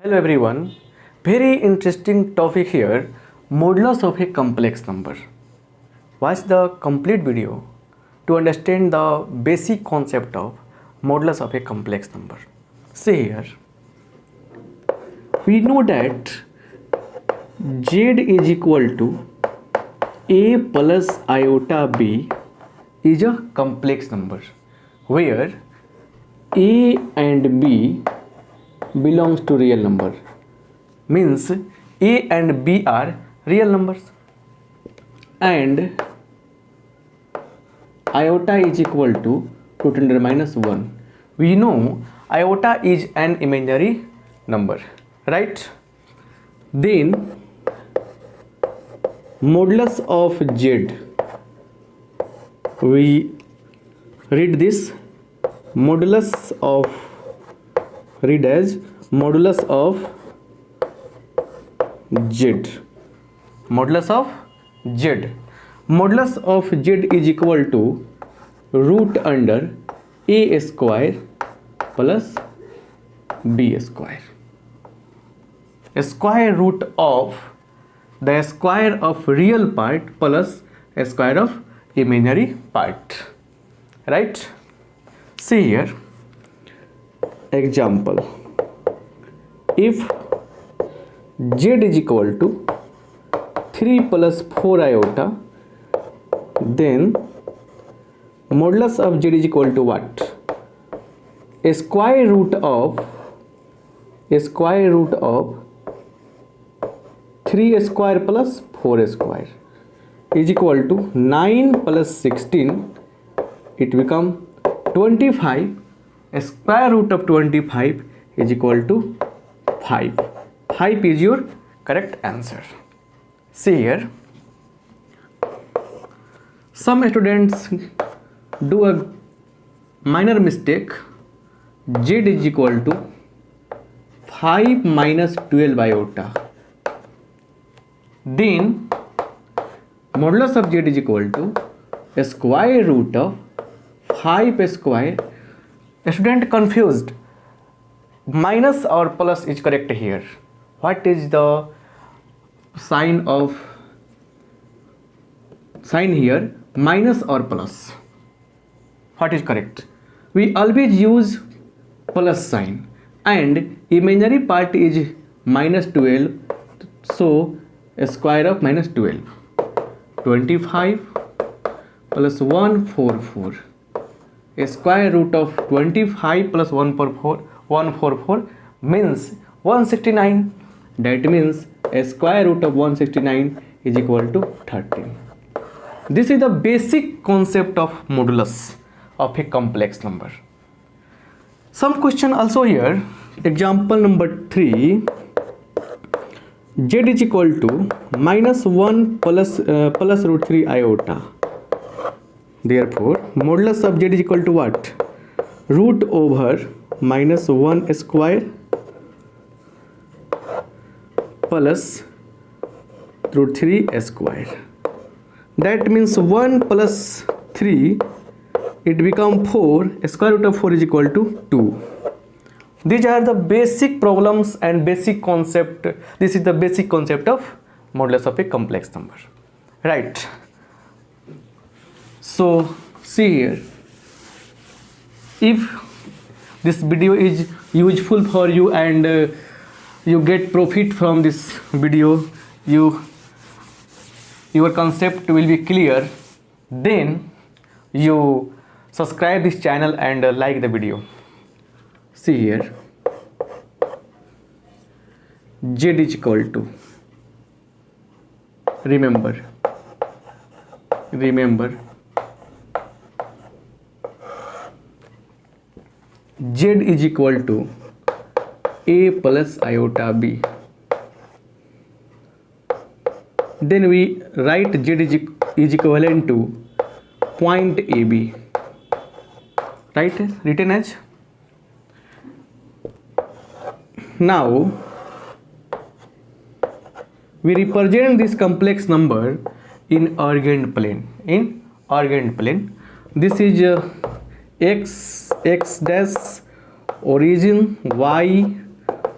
Hello everyone, very interesting topic here, modulus of a complex number. Watch the complete video to understand the basic concept of modulus of a complex number. See here, we know that z is equal to a plus iota b is a complex number where a and b belongs to real number, means a and b are real numbers, and iota is equal to 2 to the minus 1. We know iota is an imaginary number, right? Then modulus of z, we read this modulus of, read as modulus of z. Modulus of z. Modulus of z is equal to root under a square plus b square. Square root of the square of real part plus square of imaginary part. Right? See here. Example, if z is equal to 3 plus 4 iota, then modulus of z is equal to what? A square root of 3 square plus 4 square is equal to 9 plus 16, it becomes 25. Square root of 25 is equal to 5. 5 is your correct answer. See here, some students do a minor mistake. Z is equal to 5 minus 12 iota. Then modulus of z is equal to a square root of 5 square. Student confused, minus or plus is correct here. What is the sign here, minus or plus? What is correct? We always use plus sign, and imaginary part is minus 12, so a square of minus 12. 25 plus 144. A square root of 25 plus 144 means 169. That means a square root of 169 is equal to 13. This is the basic concept of modulus of a complex number. Some question also here. Example number 3. Z is equal to minus 1 plus root 3 iota. Therefore, modulus of z is equal to what? Root over minus 1 square plus root 3 square. That means 1 plus 3, it becomes 4. Square root of 4 is equal to 2. These are the basic problems and basic concept. This is the basic concept of modulus of a complex number. Right. So see here, if this video is useful for you and you get profit from this video, your concept will be clear, then you subscribe this channel and like the video. See here, z is equal to, remember z is equal to a plus iota b. Then we write z is equivalent to point AB. Right? Written as. Now we represent this complex number in argand plane. This is x dash origin, y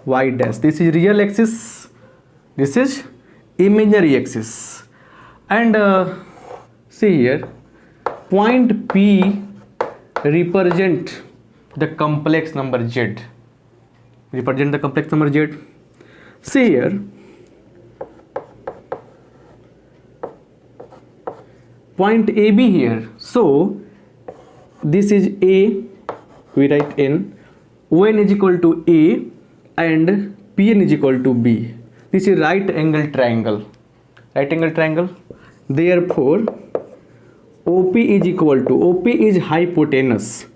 y dash. This is real axis, this is imaginary axis. And see here, point P represent the complex number z. Represent the complex number z. See here, point AB here. So this is A, we write N, ON is equal to A and PN is equal to B. This is right angle triangle. Right angle triangle. Therefore, OP is equal to, OP is hypotenuse.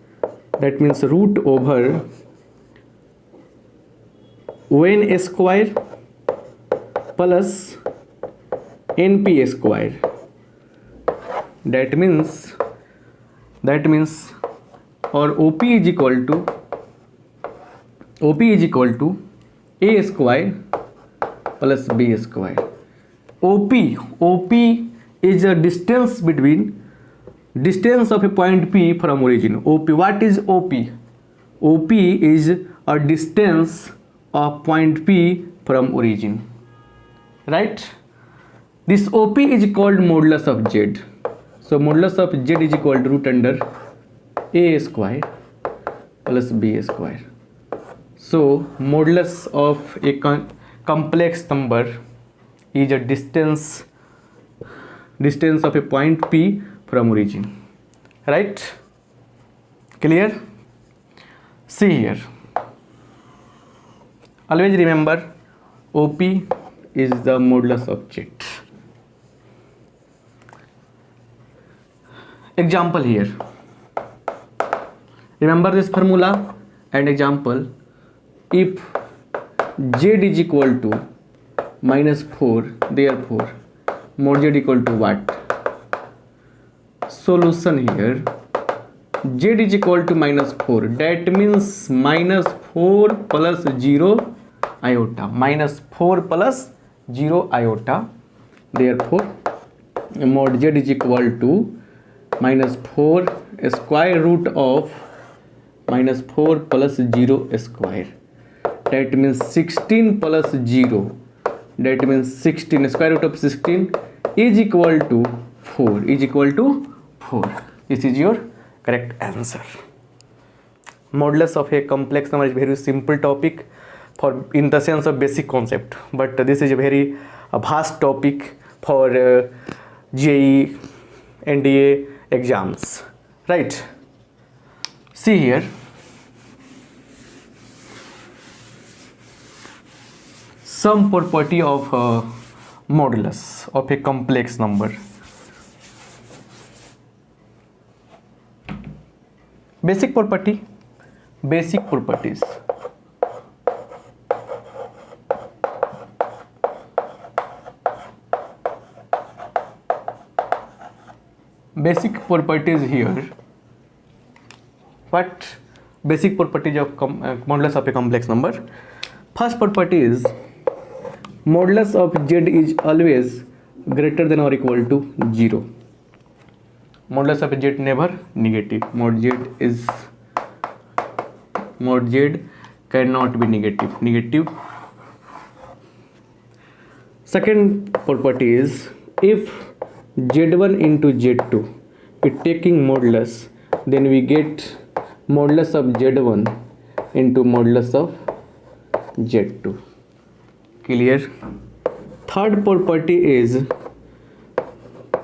That means root over ON square plus NP square. That means or OP is equal to A square plus B square. OP is the distance of a point P from origin. OP, what is OP? OP is a distance of point P from origin, right? This OP is called modulus of Z. So modulus of Z is equal to root under A square plus B square. So modulus of a complex number is a distance of a point P from origin, right? Clear? See here, always remember OP is the modulus of Z. Example here, remember this formula and example. If Z is equal to -4, therefore mod Z equal to what? Solution here, Z is equal to -4. That means -4 plus 0 iota. -4 plus 0 iota. Therefore, mod Z is equal to -4 square root of -4 plus 0 square. That means 16 plus 0. That means 16. Square root of 16 is equal to 4. Is equal to 4. This is your correct answer. Modulus of a complex number is very simple topic for in the sense of basic concept, but this is a very vast topic for JEE, NDA exams, right? See here, some property of modulus of a complex number. Basic properties. Basic properties here. What basic properties of modulus of a complex number? First property is modulus of Z is always greater than or equal to 0. Modulus of Z never negative. Mod Z cannot be negative. Second property is if Z1 into Z2 we taking modulus, then we get modulus of Z1 into modulus of Z2. Clear? Third property is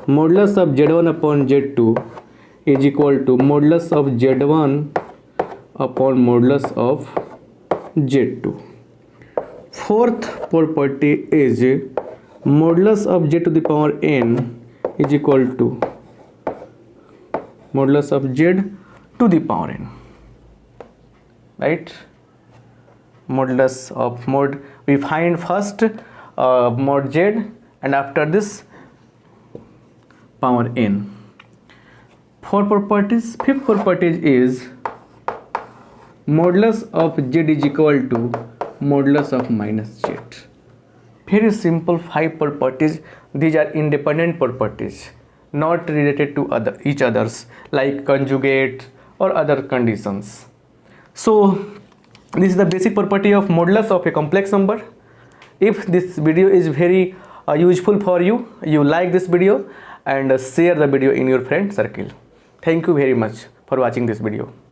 modulus of Z1 upon Z2 is equal to modulus of Z1 upon modulus of Z2. Fourth property is modulus of Z to the power n is equal to modulus of Z to the power n, right? Modulus of mod, we find first mod Z and after this power n. Fifth property is modulus of Z is equal to modulus of minus Z. Very simple 5 properties. These are independent properties, not related to each others like conjugate or other conditions. So This is the basic property of modulus of a complex number. If this video is very useful for you, you like this video and share the video in your friend circle. Thank you very much for watching this video.